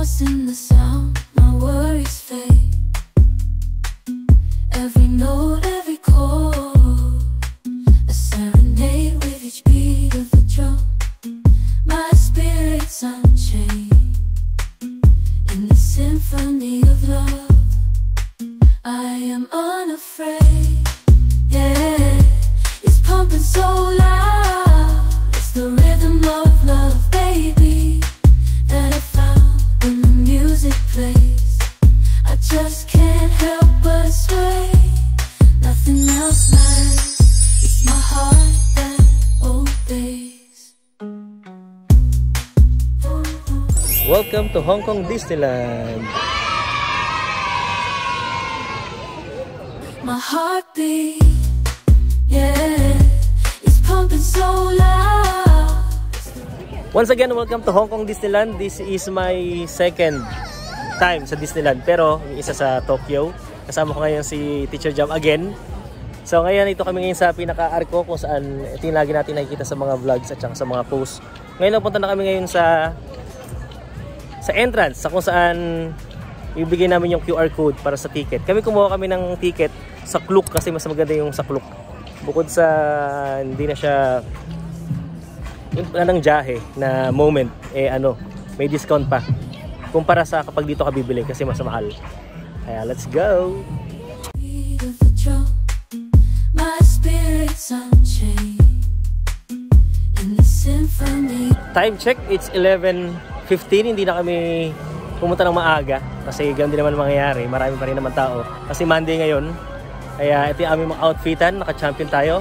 lost in the sound, my worries fade. Every note, every chord, a serenade with each beat of the drum. My spirit's unchained in the symphony of love. I am unafraid, yeah. It's pumping so loud. It's the rhythm of love, baby, that I found when the music plays. I just can't help but sway. Nothing else matters. It's my heart that obeys. Welcome to Hong Kong Disneyland. My heartbeat, yeah, it's pumping so loud. Once again, welcome to Hong Kong Disneyland. This is my second time sa Disneyland, pero yung isa sa Tokyo. Kasama ko ngayon si Teacher Jam again. So ngayon, ito kami ngayon sa pinaka-arko kung saan ito yung lagi natin nakikita sa mga vlogs at saka sa mga posts. Ngayon napunta na kami ngayon sa entrance, sa kung saan ibigay namin yung QR code para sa ticket. Kami kumuha kami ng ticket sa Klook kasi mas maganda yung sa Klook. Bukod sa hindi na siya yung ng jahe na moment, may discount pa kumpara sa kapag dito ka bibili kasi mas mahal. Kaya let's go! Time check, it's 11:15. Hindi na kami pumunta ng maaga kasi ganoon din naman mangyayari. Marami pa rin naman tao kasi Monday ngayon. Kaya ito yung aming mga outfitan. Naka-champion tayo,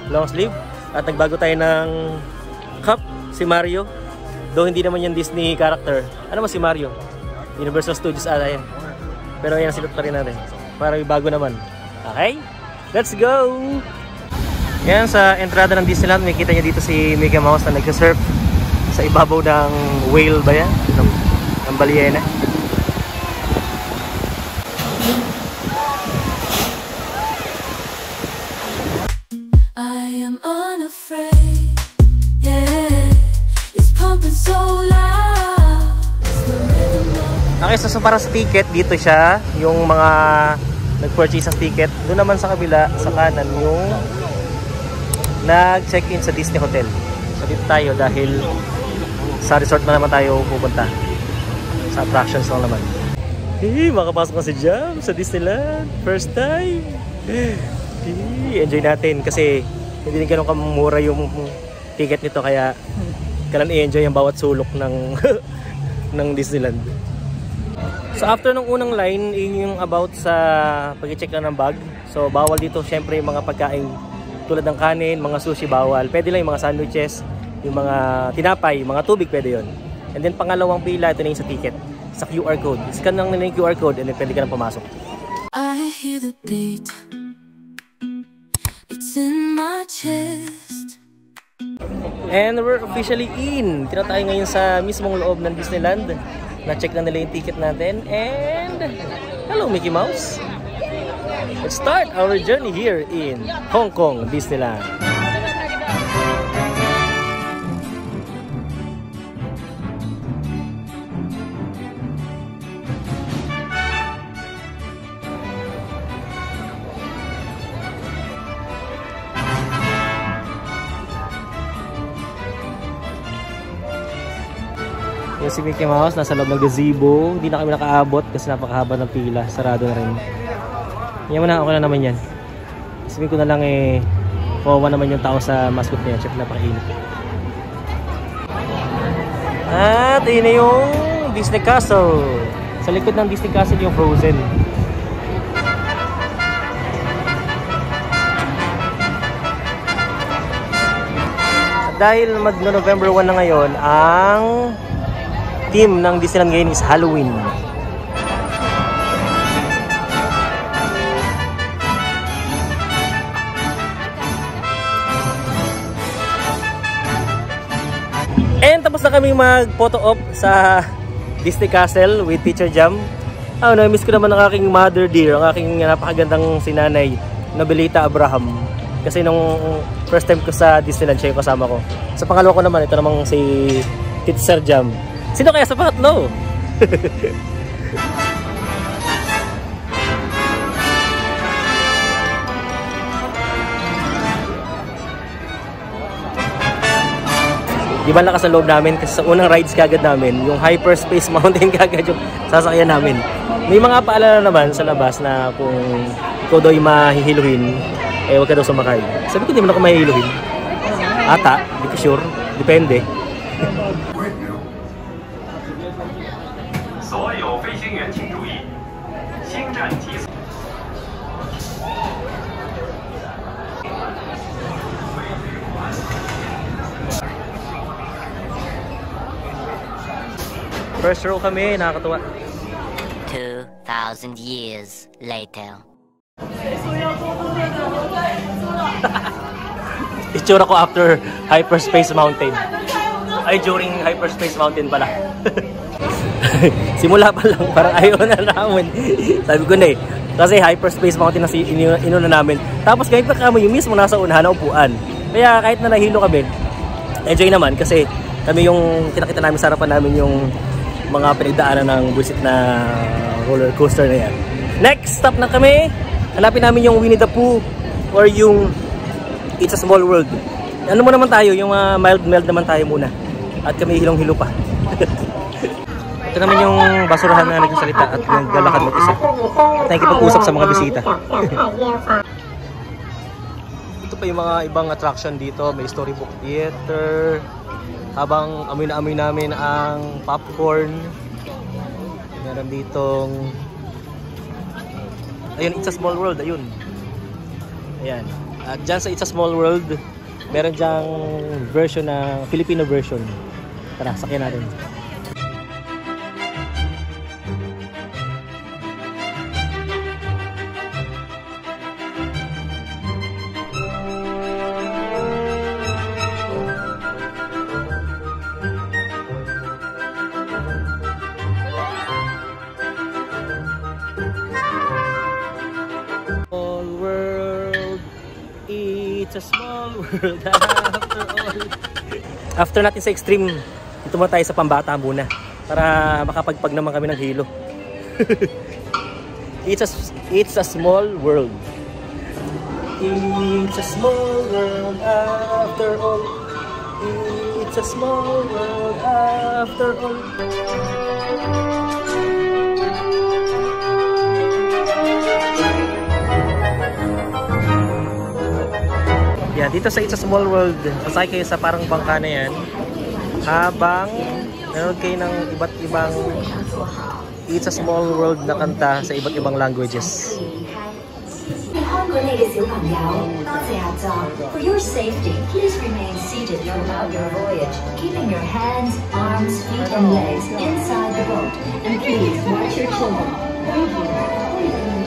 long sleeve, at nagbago tayo ng cup, si Mario. Though hindi naman yung Disney character. Ano mo si Mario? Universal Studios ata yan. Pero yan, silot pa rin natin para may bago naman. Okay? Let's go! Yan, sa entrada ng Disneyland, may kita nyo dito si Mickey Mouse na nagsasurf sa ibabaw ng whale ba yan? Ng balyena. I am unafraid, yeah. It's pumping so loud. Okay, so para sa ticket, dito siya, yung mga nag-purchase ng ticket. Doon naman sa kabila, sa kanan, yung nag-check-in sa Disney Hotel. So dito tayo dahil sa resort na naman tayo pupunta. Sa attractions lang naman. Hey, makapasok na si Jam sa Disneyland. First time. Hey, enjoy natin kasi hindi din ganun kamura yung ticket nito kaya kailan i-enjoy ang bawat sulok ng ng Disneyland. So after nung unang line, yung about sa pag-check lang ng bag. So bawal dito syempre yung mga pagkain tulad ng kanin, mga sushi bawal. Pwede lang yung mga sandwiches, yung mga tinapay, yung mga tubig pwede yon. And then pangalawang pila, ito na yung sa ticket, sa QR code. Scan lang nila yung QR code and then pwede ka nang pumasok. I hear the beat. It's in my chest. And we're officially in. Tira tayo ngayon sa mismong loob ng Disneyland. Na-check na nila yung ticket natin. And hello Mickey Mouse. Let's start our journey here in Hong Kong Disneyland. Yung si Mickey Mouse nasa loob ng gazebo. Hindi na kami nakaabot kasi napakahaba ng pila. Sarado na rin. Yan mo na, okay na naman yan. Isipin ko na lang kawawa naman yung tao sa mascot niya. Check na pakainit. At yun na yung Disney Castle. Sa likod ng Disney Castle yung Frozen. At dahil mag-November 1 na ngayon, ang theme ng Disneyland ngayon is Halloween. And tapos na kami mag-photo op sa Disney Castle with Teacher Jam. Miss ko naman ang aking mother dear, ang aking napakagandang sinanay, Nobilita Abraham. Kasi nung first time ko sa Disneyland, siya yung kasama ko. Sa pangalawa ko naman, ito namang si Teacher Jam. Sino kaya sa pangatlo? Di ba lakas ang loob namin kasi sa unang rides kagad namin, yung Hyperspace Mountain kagad yung sasakyan namin. May mga paalala naman sa labas na kung ikaw daw yung mahihiluhin, eh huwag ka daw sumakay. Sabi ko, di man ako mahihiluhin. Ata, di ko sure. Depende. First row kami, nakakatuwa. 2,000 years later. Itsura ko after Hyperspace Mountain. Ay, during Hyperspace Mountain pala. Simula pa lang, parang ayaw na namin. Sabi ko na eh. Kasi Hyperspace Mountain na inuna namin. Tapos kahit pa kami yung mismo nasa unahan na upuan. Kaya kahit na nahilo kami, enjoy naman kasi kami yung kinakita namin sa harapan namin yung mga pinagdaanan ng buwisit na roller coaster na yan. Next stop na kami. Hanapin namin yung Winnie the Pooh or yung It's a Small World. Ano mo naman tayo, yung mild naman tayo muna. At kami hilong-hilo pa. Ito naman yung basurahan na nagsasalita at naglalakad mag-isa. At nakikipag-usap sa mga bisita. Ito pa yung mga ibang attraction dito. May storybook theater. Habang amoy na amoy namin ang popcorn. Meron ditong ayun, It's a Small World, ayun. Ayan. At dyan sa It's a Small World, meron dyang version na Filipino version. Tara, sakyan natin. It's a small world after all. After natin sa extreme, ito muna tayo sa pambata muna para makapagpag naman kami ng hilo. It's a small world. It's a small world after all. It's a small world after all. Yan, dito sa It's a Small World, sasakay kayo sa parang bangka na yan habang nanonood kayo ng iba't ibang It's a Small World na kanta sa iba't ibang languages. For your safety, please remain seated throughout your voyage, keeping your hands, arms, feet, and legs inside the boat. And please watch your children. Thank you.